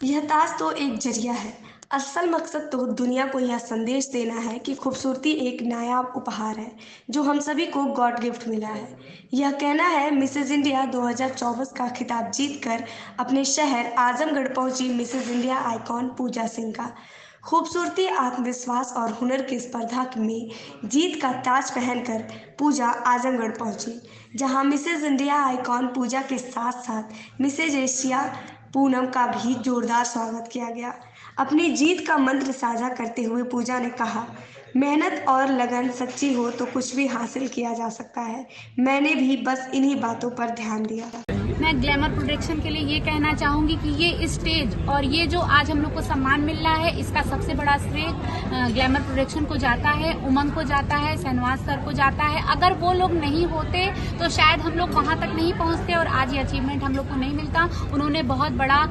यह ताज तो एक जरिया है। असल मकसद तो दुनिया को यह संदेश देना है कि खूबसूरती एक नायाब उपहार है जो हम सभी को गॉड गिफ्ट मिला है। यह कहना है मिसेज इंडिया 2024 का खिताब जीतकर अपने शहर आजमगढ़ पहुंची मिसेज इंडिया आइकॉन पूजा सिंह का। खूबसूरती, आत्मविश्वास और हुनर की स्पर्धा में जीत का ताज पहनकर पूजा आजमगढ़ पहुंची, जहां मिसेज इंडिया आइकॉन पूजा के साथ साथ मिसेज एशिया पूनम का भी जोरदार स्वागत किया गया। अपनी जीत का मंत्र साझा करते हुए पूजा ने कहा, मेहनत और लगन सच्ची हो तो कुछ भी हासिल किया जा सकता है। मैंने भी बस इन्हीं बातों पर ध्यान दिया। मैं ग्लैमर प्रोडक्शन के लिए ये कहना चाहूंगी कि ये स्टेज और ये जो आज हम लोग को सम्मान मिल रहा है, इसका सबसे बड़ा श्रेय ग्लैमर प्रोडक्शन को जाता है, उमंग को जाता है, शहनवाज सर को जाता है। अगर वो लोग नहीं होते तो शायद हम लोग वहां तक नहीं पहुंचते और आज ये अचीवमेंट हम लोग को नहीं मिलता। उन्होंने बहुत बड़ा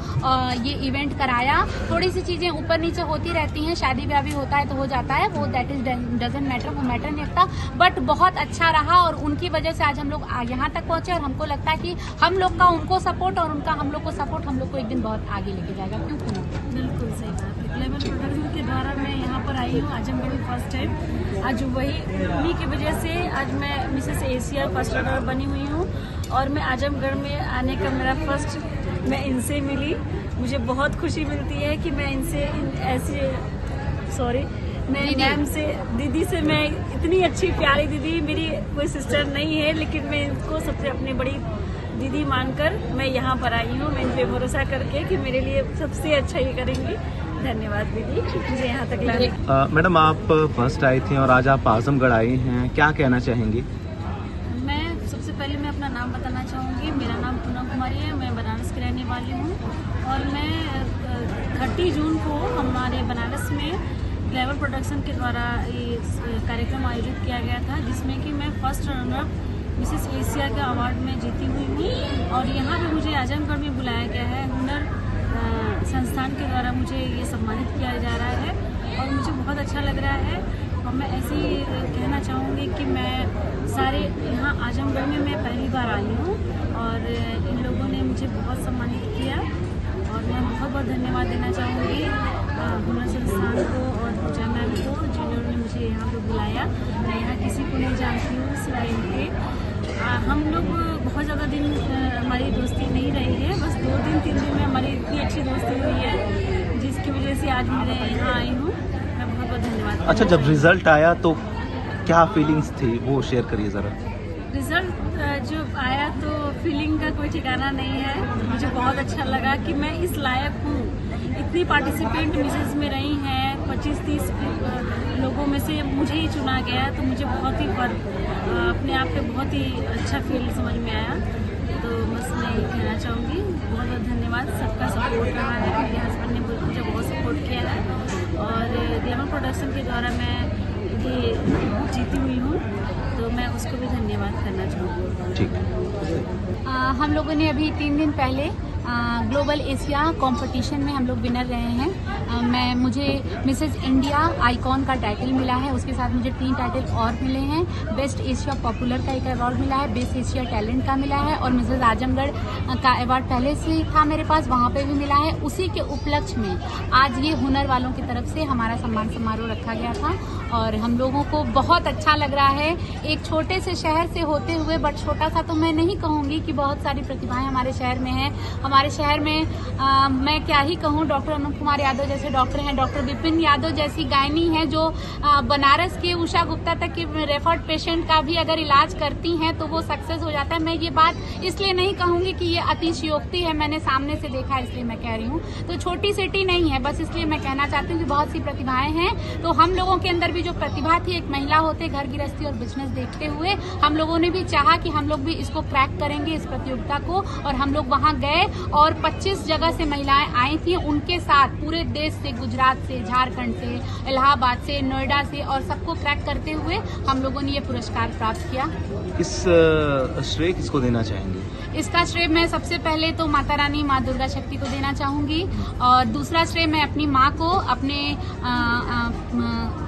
ये इवेंट कराया। थोड़ी सी चीजें ऊपर नीचे होती रहती हैं, शादी ब्याह भी होता है तो हो जाता है, वो दैट इज डजंट मैटर, वो मैटर नहीं रखता। बट बहुत अच्छा रहा और उनकी वजह से आज हम लोग यहाँ तक पहुंचे और हमको लगता है कि हम लोग का उनको सपोर्ट और उनका हम लोग को सपोर्ट हम लोग को एक दिन बहुत आगे लेके जाएगा। क्यों पूनम? बिल्कुल सही बात है। ग्लैमर प्रोडक्शन के द्वारा मैं यहाँ पर आई हूँ आजमगढ़ में फर्स्ट टाइम। आज वही उन्हीं की वजह से आज मैं मिसेस एशिया फर्स्ट रनर बनी हुई हूँ और मैं आजमगढ़ में आने का मेरा फर्स्ट, मैं इनसे मिली। मुझे बहुत खुशी मिलती है कि मैं इनसे मैं मैम से, दीदी से, मैं इतनी अच्छी प्यारी दीदी, मेरी कोई सिस्टर नहीं है लेकिन मैं इनको सबसे अपनी बड़ी दीदी मानकर मैं यहाँ पर आई हूँ। मैं इन पे भरोसा करके कि मेरे लिए सबसे अच्छा ये करेंगी। धन्यवाद दीदी मुझे यहाँ तक लाने। मैडम, आप फर्स्ट आई थी और आज आप आजमगढ़ आई हैं, क्या कहना चाहेंगी? मैं सबसे पहले मैं अपना नाम बताना चाहूँगी। मेरा नाम पूनम कुमारी है, मैं बनारस की रहने वाली हूँ और मैं 30 जून को हमारे बनारस में ग्लैमर प्रोडक्शन के द्वारा ये कार्यक्रम आयोजित किया गया था, जिसमें कि मैं फर्स्ट रनर मिसेस एशिया का अवार्ड में जीती हुई हूँ और यहाँ पे मुझे आजमगढ़ में बुलाया गया है। हुनर संस्थान के द्वारा मुझे ये सम्मानित किया जा रहा है और मुझे बहुत अच्छा लग रहा है। और मैं ऐसे ही कहना चाहूँगी कि मैं सारे यहाँ आजमगढ़ में मैं पहली बार आई हूँ और इन लोगों ने मुझे बहुत सम्मानित किया और मैं बहुत बहुत धन्यवाद देना चाहूँगी हुनर संस्थान को और पूजा मैम को, जिन्होंने मुझे यहाँ पे बुलाया। मैं यहाँ किसी को नहीं जानती हूँ सिवाय इनके। हम लोग बहुत ज़्यादा दिन हमारी दोस्ती नहीं रही है, बस 2 दिन 3 दिन में हमारी इतनी अच्छी दोस्ती हुई है जिसकी वजह से आज मैं यहाँ आई हूँ। मैं बहुत बहुत धन्यवाद। अच्छा, जब रिजल्ट आया तो क्या फीलिंग्स थी, वो शेयर करिए ज़रा। रिजल्ट जब आया तो फीलिंग का कोई ठिकाना नहीं है। मुझे बहुत अच्छा लगा कि मैं इस लायक हूँ। इतनी पार्टिसिपेंट मिसेज में रही हैं, 25-30 लोगों में से मुझे ही चुना गया, तो मुझे बहुत ही अपने आप पे बहुत ही अच्छा फील समझ में आया। तो बस मैं यही कहना चाहूँगी, बहुत बहुत धन्यवाद। सबका सपोर्ट रहा है, मेरे हस्बैंड ने मुझे बहुत सपोर्ट किया है और ग्लैमर प्रोडक्शन के द्वारा मैं ये जीती हुई हूँ, तो मैं उसको भी धन्यवाद करना चाहूँगी। ठीक। हम लोगों ने अभी 3 दिन पहले ग्लोबल एशिया कंपटीशन में हम लोग विनर रहे हैं। मुझे मिसेज इंडिया आइकॉन का टाइटल मिला है, उसके साथ मुझे 3 टाइटल और मिले हैं। बेस्ट एशिया पॉपुलर का एक अवार्ड मिला है, बेस्ट एशिया टैलेंट का मिला है और मिसेज आजमगढ़ का अवार्ड पहले से था मेरे पास, वहाँ पे भी मिला है। उसी के उपलक्ष्य में आज ये हुनर वालों की तरफ से हमारा सम्मान समारोह रखा गया था और हम लोगों को बहुत अच्छा लग रहा है। एक छोटे से शहर से होते हुए, बट छोटा सा तो मैं नहीं कहूँगी कि बहुत सारी प्रतिभाएं हमारे शहर में हैं। हमारे शहर में मैं क्या ही कहूँ, डॉक्टर अनूप कुमार यादव जैसे डॉक्टर हैं, डॉक्टर विपिन यादव जैसी गायनी हैं जो बनारस के उषा गुप्ता तक के रेफर्ड पेशेंट का भी अगर इलाज करती हैं तो वो सक्सेस हो जाता है। मैं ये बात इसलिए नहीं कहूँगी कि ये अतिशयोक्ति है, मैंने सामने से देखा है इसलिए मैं कह रही हूँ। तो छोटी सिटी नहीं है, बस इसलिए मैं कहना चाहती हूँ कि बहुत सी प्रतिभाएं हैं। तो हम लोगों के अंदर भी जो प्रतिभा थी, एक महिला होते घर गृहस्थी और बिजनेस देखते हुए हम लोगों ने भी चाहा कि हम लोग भी इसको क्रैक करेंगे इस प्रतियोगिता को, और हम लोग वहाँ गए और 25 जगह से महिलाएं आई थी। उनके साथ पूरे देश से, गुजरात से, झारखंड से, इलाहाबाद से, नोएडा से, और सबको क्रैक करते हुए हम लोगों ने ये पुरस्कार प्राप्त किया। इस श्रेय किसको देना चाहेंगे? इसका श्रेय मैं सबसे पहले तो माता रानी माँ दुर्गा शक्ति को देना चाहूंगी, और दूसरा श्रेय मैं अपनी माँ को, अपने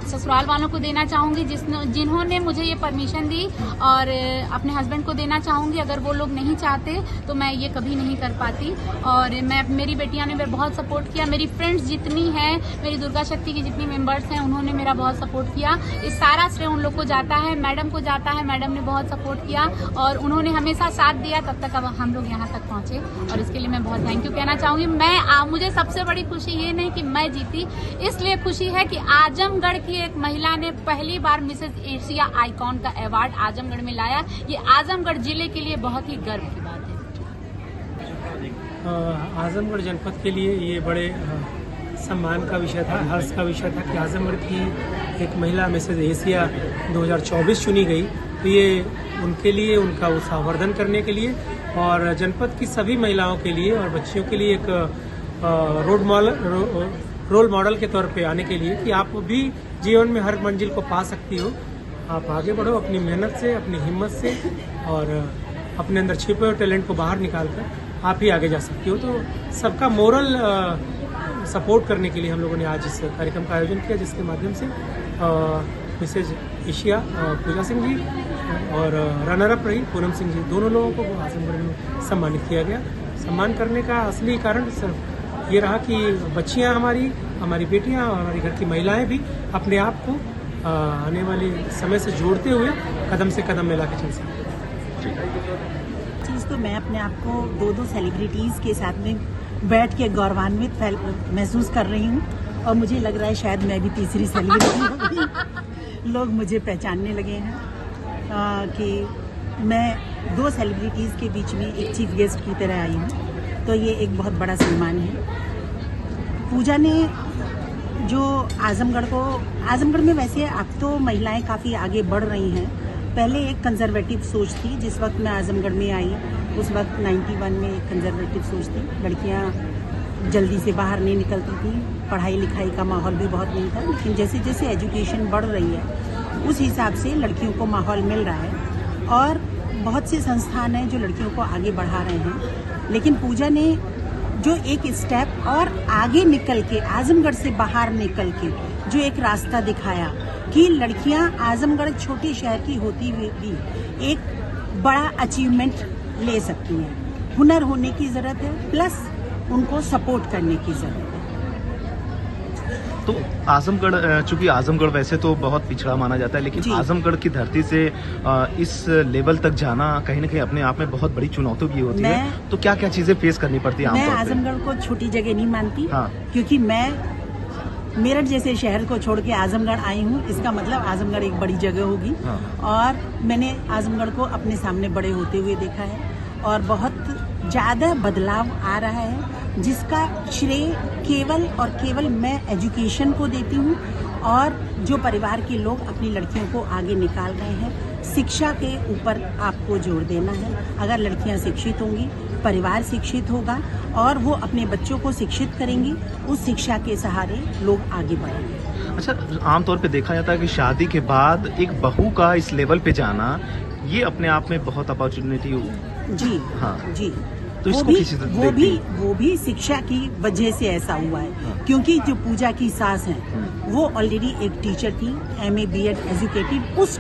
ससुराल वालों को देना चाहूंगी जिन्होंने मुझे ये परमिशन दी, और अपने हस्बैंड को देना चाहूंगी। अगर वो लोग नहीं चाहते तो मैं ये कभी नहीं कर पाती। और मेरी बेटियां ने मेरा बहुत सपोर्ट किया, मेरी फ्रेंड्स जितनी हैं, मेरी दुर्गा शक्ति की जितनी मेंबर्स हैं, उन्होंने मेरा बहुत सपोर्ट किया। इस सारा श्रेय उन लोग को जाता है, मैडम को जाता है। मैडम ने बहुत सपोर्ट किया और उन्होंने हमेशा साथ दिया, तब तक अब हम लोग यहाँ तक पहुंचे, और इसके लिए मैं बहुत थैंक यू कहना चाहूंगी। मुझे सबसे बड़ी खुशी ये नहीं कि मैं जीती, इसलिए खुशी है कि आजमगढ़ की एक महिला ने पहली बार मिसेज एशिया आइकॉन का अवार्ड आजमगढ़ में लाया। ये आजमगढ़ जिले के लिए बहुत ही गर्व की बात है। आजमगढ़ जनपद के लिए ये बड़े सम्मान का विषय था, हर्ष का विषय था कि आजमगढ़ की एक महिला मिसेज एशिया 2024 चुनी गई। तो ये उनके लिए, उनका उत्साहवर्धन करने के लिए और जनपद की सभी महिलाओं के लिए और बच्चियों के लिए एक रोल मॉडल के तौर पे आने के लिए कि आप भी जीवन में हर मंजिल को पा सकती हो। आप आगे बढ़ो अपनी मेहनत से, अपनी हिम्मत से, और अपने अंदर छिपे हुए टैलेंट को बाहर निकाल कर आप ही आगे जा सकती हो। तो सबका मोरल सपोर्ट करने के लिए हम लोगों ने आज इस कार्यक्रम का आयोजन किया, जिसके माध्यम से मिसेज एशिया पूजा सिंह जी और रनर अप रही पूनम सिंह जी, दोनों लोगों को आजमगढ़ में सम्मानित किया गया। सम्मान करने का असली कारण सिर्फ ये रहा कि बच्चियां हमारी बेटियां और हमारी घर की महिलाएं भी अपने आप को आने वाले समय से जोड़ते हुए कदम से कदम मिला के चल सकें। चीज़ तो मैं अपने आप को दो सेलिब्रिटीज़ के साथ में बैठ के गौरवान्वित महसूस कर रही हूँ, और मुझे लग रहा है शायद मैं भी तीसरी सेलिब्रिटी हो गई। लोग मुझे पहचानने लगे हैं कि मैं 2 सेलिब्रिटीज़ के बीच में एक चीफ गेस्ट की तरह आई हूँ, तो ये एक बहुत बड़ा सम्मान है। पूजा ने जो आजमगढ़ में वैसे अब तो महिलाएं काफ़ी आगे बढ़ रही हैं। पहले एक कंजर्वेटिव सोच थी, जिस वक्त मैं आजमगढ़ में आई उस वक्त 91 में एक कंजर्वेटिव सोच थी। लड़कियां जल्दी से बाहर नहीं निकलती थी, पढ़ाई लिखाई का माहौल भी बहुत नहीं था। लेकिन जैसे जैसे एजुकेशन बढ़ रही है उस हिसाब से लड़कियों को माहौल मिल रहा है, और बहुत से संस्थान हैं जो लड़कियों को आगे बढ़ा रहे हैं। लेकिन पूजा ने जो एक स्टेप और आगे निकल के, आजमगढ़ से बाहर निकल के जो एक रास्ता दिखाया कि लड़कियां आजमगढ़ छोटे शहर की होती हुई भी एक बड़ा अचीवमेंट ले सकती हैं। हुनर होने की ज़रूरत है, प्लस उनको सपोर्ट करने की ज़रूरत है। तो आजमगढ़, चूंकि आजमगढ़ वैसे तो बहुत पिछड़ा माना जाता है, लेकिन आजमगढ़ की धरती से इस लेवल तक जाना कहीं ना कहीं अपने आप में बहुत बड़ी चुनौती भी होती है। तो क्या क्या चीजें फेस करनी पड़ती है? मैं आजमगढ़ को छोटी जगह नहीं मानती। हाँ। क्योंकि मैं मेरठ जैसे शहर को छोड़ के आजमगढ़ आई हूँ, इसका मतलब आजमगढ़ एक बड़ी जगह होगी। हाँ। और मैंने आजमगढ़ को अपने सामने बड़े होते हुए देखा है, और बहुत ज़्यादा बदलाव आ रहा है, जिसका श्रेय केवल और केवल मैं एजुकेशन को देती हूँ, और जो परिवार के लोग अपनी लड़कियों को आगे निकाल रहे हैं। शिक्षा के ऊपर आपको जोर देना है। अगर लड़कियाँ शिक्षित होंगी, परिवार शिक्षित होगा, और वो अपने बच्चों को शिक्षित करेंगी, उस शिक्षा के सहारे लोग आगे बढ़ेंगे। अच्छा, आमतौर पे देखा जाता है कि शादी के बाद एक बहू का इस लेवल पे जाना, ये अपने आप में बहुत अपॉर्चुनिटी हो। जी हाँ जी। तो वो भी शिक्षा की वजह से ऐसा हुआ है। हाँ। क्योंकि जो पूजा की सास हैं वो ऑलरेडी एक टीचर थी, MA BEd एजुकेटेड उस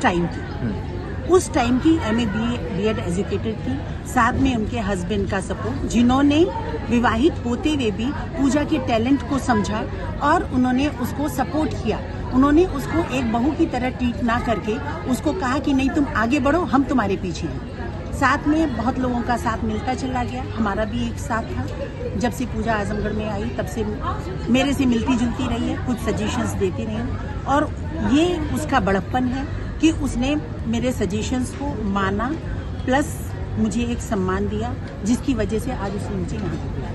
टाइम की MA BEd एजुकेटेड थी। साथ में उनके हस्बैंड का सपोर्ट, जिन्होंने विवाहित होते हुए भी पूजा के टैलेंट को समझा और उन्होंने उसको सपोर्ट किया। उन्होंने उसको एक बहू की तरह ट्रीट ना करके उसको कहा कि नहीं, तुम आगे बढ़ो, हम तुम्हारे पीछे हैं। साथ में बहुत लोगों का साथ मिलता चला गया, हमारा भी एक साथ था। जब से पूजा आजमगढ़ में आई तब से मेरे से मिलती जुलती रही है, कुछ सजेशंस देती रही है, और ये उसका बड़प्पन है कि उसने मेरे सजेशंस को माना, प्लस मुझे एक सम्मान दिया, जिसकी वजह से आज उसने मुझे यहाँ